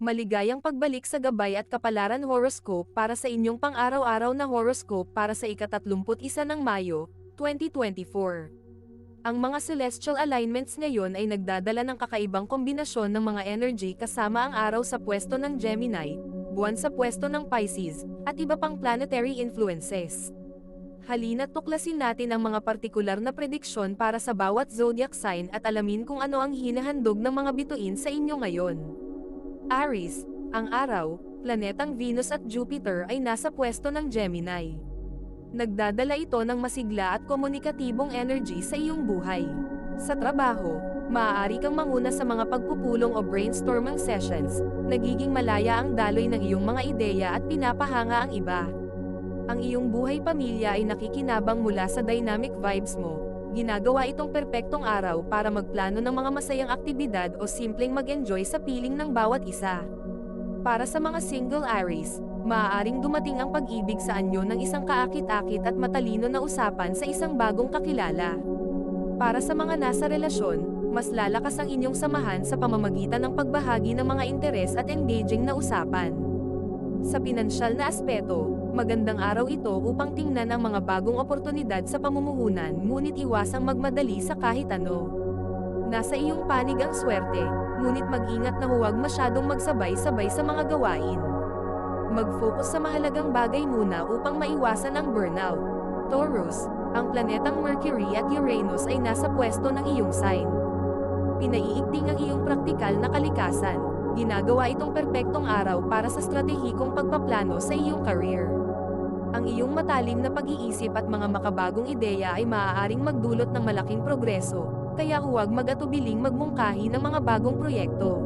Maligayang pagbalik sa gabay at kapalaran horoscope para sa inyong pang-araw-araw na horoscope para sa ika-31 ng Mayo, 2024. Ang mga celestial alignments ngayon ay nagdadala ng kakaibang kombinasyon ng mga energy kasama ang araw sa pwesto ng Gemini, buwan sa pwesto ng Pisces, at iba pang planetary influences. Halina't tuklasin natin ang mga partikular na prediksyon para sa bawat zodiac sign at alamin kung ano ang hinahandog ng mga bituin sa inyo ngayon. Aries, ang araw, planetang Venus at Jupiter ay nasa pwesto ng Gemini. Nagdadala ito ng masigla at komunikatibong energy sa iyong buhay. Sa trabaho, maaari kang manguna sa mga pagpupulong o brainstorming sessions, nagiging malaya ang daloy ng iyong mga ideya at pinapahanga ang iba. Ang iyong buhay pamilya ay nakikinabang mula sa dynamic vibes mo. Ginagawa itong perpektong araw para magplano ng mga masayang aktibidad o simpleng mag-enjoy sa piling ng bawat isa. Para sa mga single Aries, maaaring dumating ang pag-ibig sa anyo ng isang kaakit-akit at matalino na usapan sa isang bagong kakilala. Para sa mga nasa relasyon, mas lalakas ang inyong samahan sa pamamagitan ng pagbahagi ng mga interes at engaging na usapan. Sa pinansyal na aspeto, magandang araw ito upang tingnan ang mga bagong oportunidad sa pamumuhunan, ngunit iwasang magmadali sa kahit ano. Nasa iyong panig ang swerte, ngunit mag-ingat na huwag masyadong magsabay-sabay sa mga gawain. Mag-focus sa mahalagang bagay muna upang maiwasan ang burnout. Taurus, ang planetang Mercury at Uranus ay nasa pwesto ng iyong sign. Pinaiigting ang iyong praktikal na kalikasan. Ginagawa itong perpektong araw para sa estratehikong pagpaplano sa iyong career. Ang iyong matalim na pag-iisip at mga makabagong ideya ay maaaring magdulot ng malaking progreso, kaya huwag mag-atubiling magmungkahi ng mga bagong proyekto.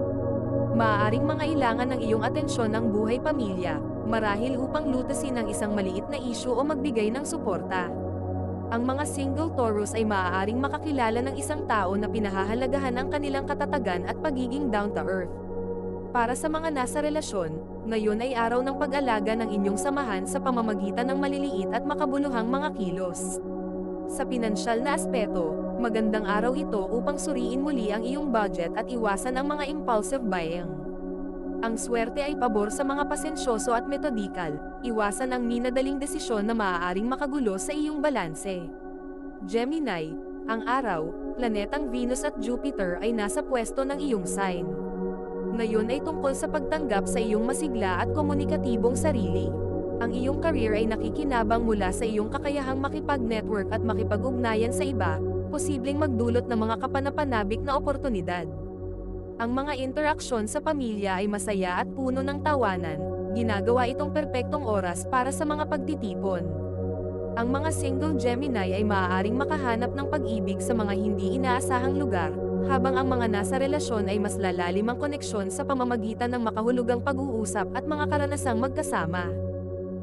Maaaring mangailangan ng iyong atensyon ang buhay pamilya, marahil upang lutasin ang isang maliit na issue o magbigay ng suporta. Ang mga single Taurus ay maaaring makakilala ng isang tao na pinahahalagahan ang kanilang katatagan at pagiging down-to-earth. Para sa mga nasa relasyon, ngayon ay araw ng pag-alaga ng inyong samahan sa pamamagitan ng maliliit at makabuluhang mga kilos. Sa pinansyal na aspeto, magandang araw ito upang suriin muli ang iyong budget at iwasan ang mga impulsive buying. Ang swerte ay pabor sa mga pasensyoso at metodikal, iwasan ang minadaling desisyon na maaaring makagulo sa iyong balanse. Gemini, ang araw, planetang Venus at Jupiter ay nasa pwesto ng iyong sign. Ngayon ay tungkol sa pagtanggap sa iyong masigla at komunikatibong sarili. Ang iyong career ay nakikinabang mula sa iyong kakayahang makipag-network at makipag-ugnayan sa iba, posibleng magdulot ng mga kapanapanabik na oportunidad. Ang mga interaksyon sa pamilya ay masaya at puno ng tawanan, ginagawa itong perpektong oras para sa mga pagtitipon. Ang mga single Gemini ay maaaring makahanap ng pag-ibig sa mga hindi inaasahang lugar, habang ang mga nasa relasyon ay mas lalalim ang koneksyon sa pamamagitan ng makahulugang pag-uusap at mga karanasang magkasama.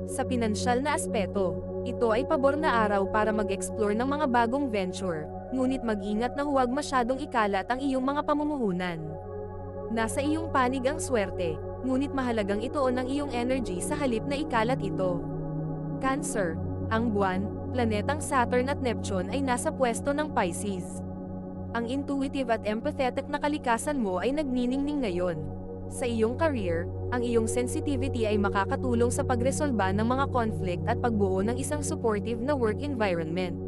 Sa pinansyal na aspeto, ito ay pabor na araw para mag-explore ng mga bagong venture, ngunit mag-ingat na huwag masyadong ikalat ang iyong mga pamumuhunan. Nasa iyong panig ang swerte, ngunit mahalagang ituon ang iyong energy sa halip na ikalat ito. Cancer, ang buwan, planetang Saturn at Neptune ay nasa pwesto ng Pisces. Ang intuitive at empathetic na kalikasan mo ay nagniningning ngayon. Sa iyong career, ang iyong sensitivity ay makakatulong sa pagresolba ng mga conflict at pagbuo ng isang supportive na work environment.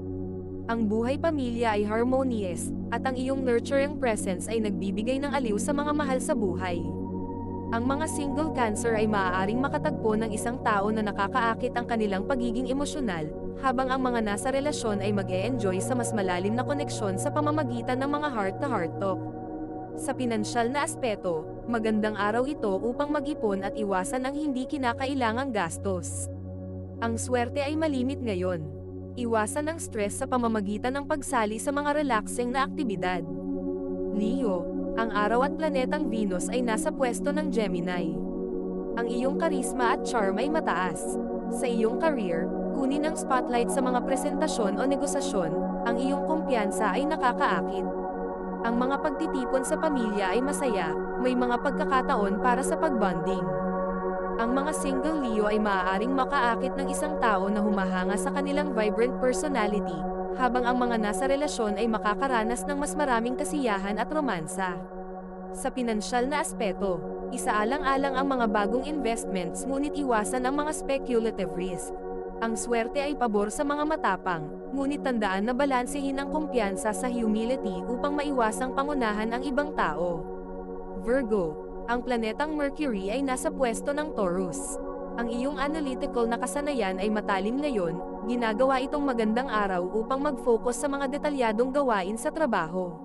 Ang buhay pamilya ay harmonious, at ang iyong nurturing presence ay nagbibigay ng aliw sa mga mahal sa buhay. Ang mga single Cancer ay maaaring makatagpo ng isang tao na nakakaakit ang kanilang pagiging emosyonal, habang ang mga nasa relasyon ay mag-e-enjoy sa mas malalim na koneksyon sa pamamagitan ng mga heart-to-heart talk. Sa pinansyal na aspeto, magandang araw ito upang mag-ipon at iwasan ang hindi kinakailangang gastos. Ang swerte ay malimit ngayon. Iwasan ang stress sa pamamagitan ng pagsali sa mga relaxing na aktibidad. Leo, ang araw at planetang Venus ay nasa pwesto ng Gemini. Ang iyong karisma at charm ay mataas. Sa iyong career, kunin ang spotlight sa mga presentasyon o negosasyon, ang iyong kumpiyansa ay nakakaakit. Ang mga pagtitipon sa pamilya ay masaya, may mga pagkakataon para sa pagbonding. Ang mga single Leo ay maaaring makaakit ng isang tao na humahanga sa kanilang vibrant personality, habang ang mga nasa relasyon ay makakaranas ng mas maraming kasiyahan at romansa. Sa pinansyal na aspeto, Isaalang-alang ang mga bagong investments ngunit iwasan ang mga speculative risk. Ang swerte ay pabor sa mga matapang, ngunit tandaan na balansehin ang kumpiyansa sa humility upang maiwasang pangunahan ang ibang tao. Virgo, ang planetang Mercury ay nasa pwesto ng Taurus. Ang iyong analytical na kasanayan ay matalim ngayon, ginagawa itong magandang araw upang mag-focus sa mga detalyadong gawain sa trabaho.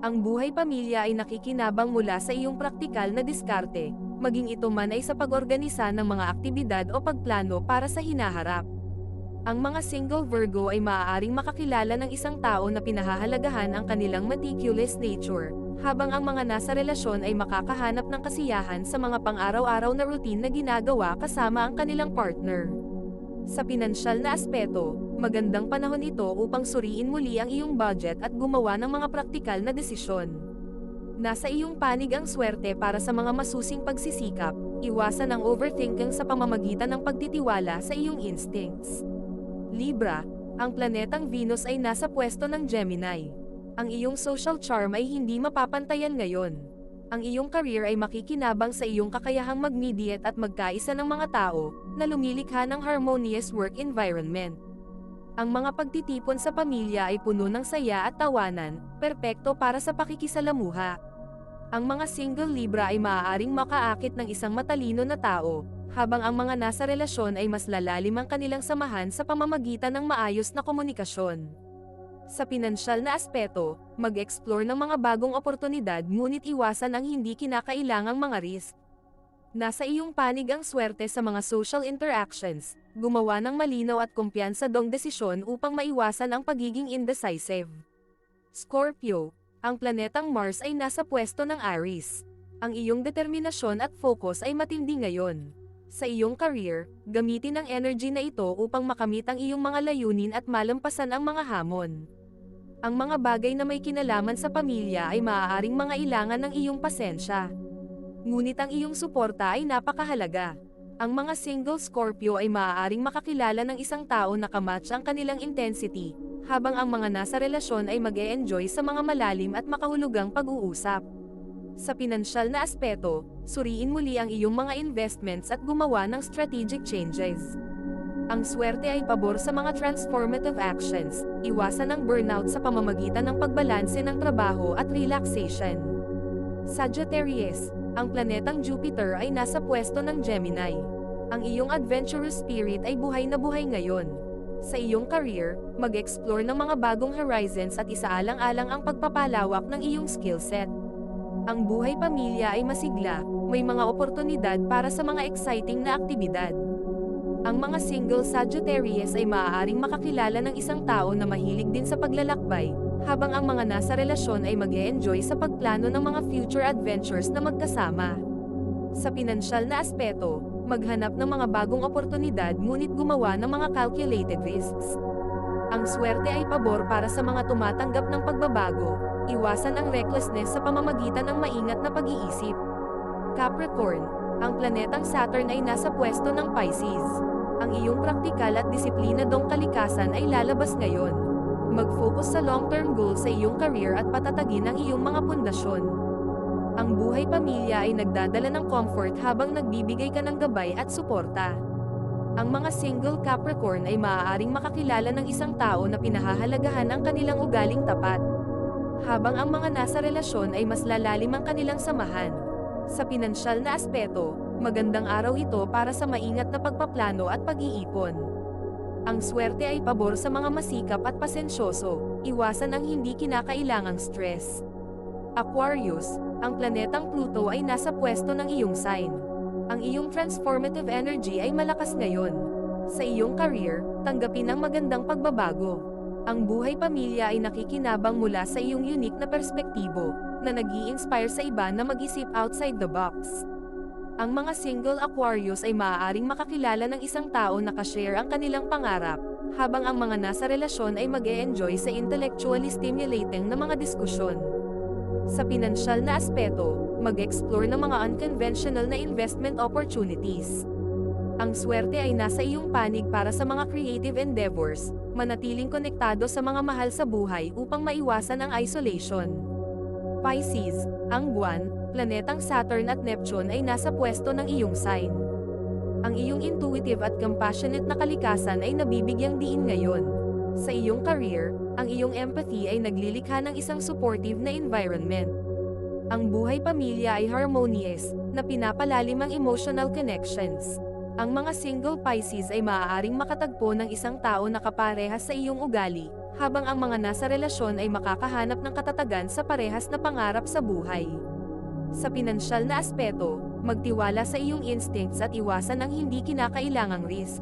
Ang buhay pamilya ay nakikinabang mula sa iyong praktikal na diskarte, maging ito man ay sa pag-organisa ng mga aktibidad o pagplano para sa hinaharap. Ang mga single Virgo ay maaaring makakilala ng isang tao na pinahahalagahan ang kanilang meticulous nature, habang ang mga nasa relasyon ay makakahanap ng kasiyahan sa mga pang-araw-araw na routine na ginagawa kasama ang kanilang partner. Sa pinansyal na aspeto, magandang panahon ito upang suriin muli ang iyong budget at gumawa ng mga praktikal na desisyon. Nasa iyong panig ang swerte para sa mga masusing pagsisikap, iwasan ang overthinking sa pamamagitan ng pagtitiwala sa iyong instincts. Libra, ang planetang Venus ay nasa pwesto ng Gemini. Ang iyong social charm ay hindi mapapantayan ngayon. Ang iyong career ay makikinabang sa iyong kakayahang mag-mediate at magkaisa ng mga tao, na lumilikha ng harmonious work environment. Ang mga pagtitipon sa pamilya ay puno ng saya at tawanan, perpekto para sa pakikisalamuha. Ang mga single Libra ay maaaring makaakit ng isang matalino na tao, habang ang mga nasa relasyon ay mas lalalim ang kanilang samahan sa pamamagitan ng maayos na komunikasyon. Sa pinansyal na aspeto, mag-explore ng mga bagong oportunidad ngunit iwasan ang hindi kinakailangang mga risk. Nasa iyong panig ang swerte sa mga social interactions, gumawa ng malinaw at kumpiyansadong desisyon upang maiwasan ang pagiging indecisive. Scorpio, ang planetang Mars ay nasa pwesto ng Aries. Ang iyong determinasyon at focus ay matindi ngayon. Sa iyong career, gamitin ang energy na ito upang makamit ang iyong mga layunin at malampasan ang mga hamon. Ang mga bagay na may kinalaman sa pamilya ay maaaring mangailangan ng iyong pasensya. Ngunit ang iyong suporta ay napakahalaga. Ang mga single Scorpio ay maaaring makakilala ng isang tao na kamatch ang kanilang intensity, habang ang mga nasa relasyon ay mag-e-enjoy sa mga malalim at makahulugang pag-uusap. Sa pinansyal na aspeto, suriin muli ang iyong mga investments at gumawa ng strategic changes. Ang swerte ay pabor sa mga transformative actions, iwasan ang burnout sa pamamagitan ng pagbalanse ng trabaho at relaxation. Sagittarius, ang planetang Jupiter ay nasa pwesto ng Gemini. Ang iyong adventurous spirit ay buhay na buhay ngayon. Sa iyong career, mag-explore ng mga bagong horizons at isaalang-alang ang pagpapalawak ng iyong skill set. Ang buhay pamilya ay masigla, may mga oportunidad para sa mga exciting na aktibidad. Ang mga single Sagittarius ay maaaring makakilala ng isang tao na mahilig din sa paglalakbay, habang ang mga nasa relasyon ay mag-e-enjoy sa pagplano ng mga future adventures na magkasama. Sa pinansyal na aspeto, maghanap ng mga bagong oportunidad ngunit gumawa ng mga calculated risks. Ang swerte ay pabor para sa mga tumatanggap ng pagbabago, iwasan ang recklessness sa pamamagitan ng maingat na pag-iisip. Capricorn, ang planetang Saturn ay nasa pwesto ng Pisces. Ang iyong praktikal at disiplinadong kalikasan ay lalabas ngayon. Mag-focus sa long-term goals sa iyong career at patatagin ang iyong mga pundasyon. Ang buhay pamilya ay nagdadala ng comfort habang nagbibigay ka ng gabay at suporta. Ang mga single Capricorn ay maaaring makakilala ng isang tao na pinahahalagahan ang kanilang ugaling tapat, habang ang mga nasa relasyon ay mas lalalim ang kanilang samahan. Sa pinansyal na aspeto, magandang araw ito para sa maingat na pagpaplano at pag-iipon. Ang swerte ay pabor sa mga masikap at pasensyoso, iwasan ang hindi kinakailangang stress. Aquarius, ang planetang Pluto ay nasa pwesto ng iyong sign. Ang iyong transformative energy ay malakas ngayon. Sa iyong career, tanggapin ang magandang pagbabago. Ang buhay pamilya ay nakikinabang mula sa iyong unique na perspektibo, na nag-i-inspire sa iba na mag-isip outside the box. Ang mga single Aquarius ay maaaring makakilala ng isang tao na ka-share ang kanilang pangarap, habang ang mga nasa relasyon ay mag-e-enjoy sa intellectually stimulating na mga diskusyon. Sa pinansyal na aspeto, mag-explore ng mga unconventional na investment opportunities. Ang swerte ay nasa iyong panig para sa mga creative endeavors, manatiling konektado sa mga mahal sa buhay upang maiwasan ang isolation. Pisces, ang buwan, planetang Saturn at Neptune ay nasa pwesto ng iyong sign. Ang iyong intuitive at compassionate na kalikasan ay nabibigyang diin ngayon. Sa iyong career, ang iyong empathy ay naglilikha ng isang supportive na environment. Ang buhay pamilya ay harmonious, na pinapalalim ang emotional connections. Ang mga single Pisces ay maaaring makatagpo ng isang tao na kaparehas sa iyong ugali, habang ang mga nasa relasyon ay makakahanap ng katatagan sa parehas na pangarap sa buhay. Sa pinansyal na aspeto, magtiwala sa iyong instincts at iwasan ang hindi kinakailangang risk.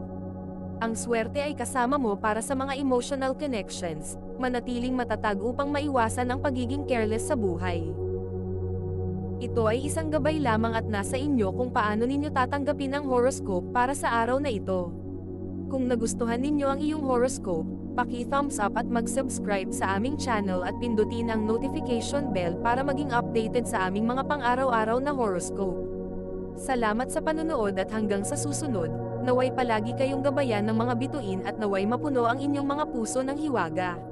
Ang swerte ay kasama mo para sa mga emotional connections, manatiling matatag upang maiwasan ang pagiging careless sa buhay. Ito ay isang gabay lamang at nasa inyo kung paano ninyo tatanggapin ang horoscope para sa araw na ito. Kung nagustuhan ninyo ang iyong horoscope, paki-thumbs up at mag-subscribe sa aming channel at pindutin ang notification bell para maging updated sa aming mga pang-araw-araw na horoscope. Salamat sa panunood at hanggang sa susunod, naway palagi kayong gabayan ng mga bituin at naway mapuno ang inyong mga puso ng hiwaga.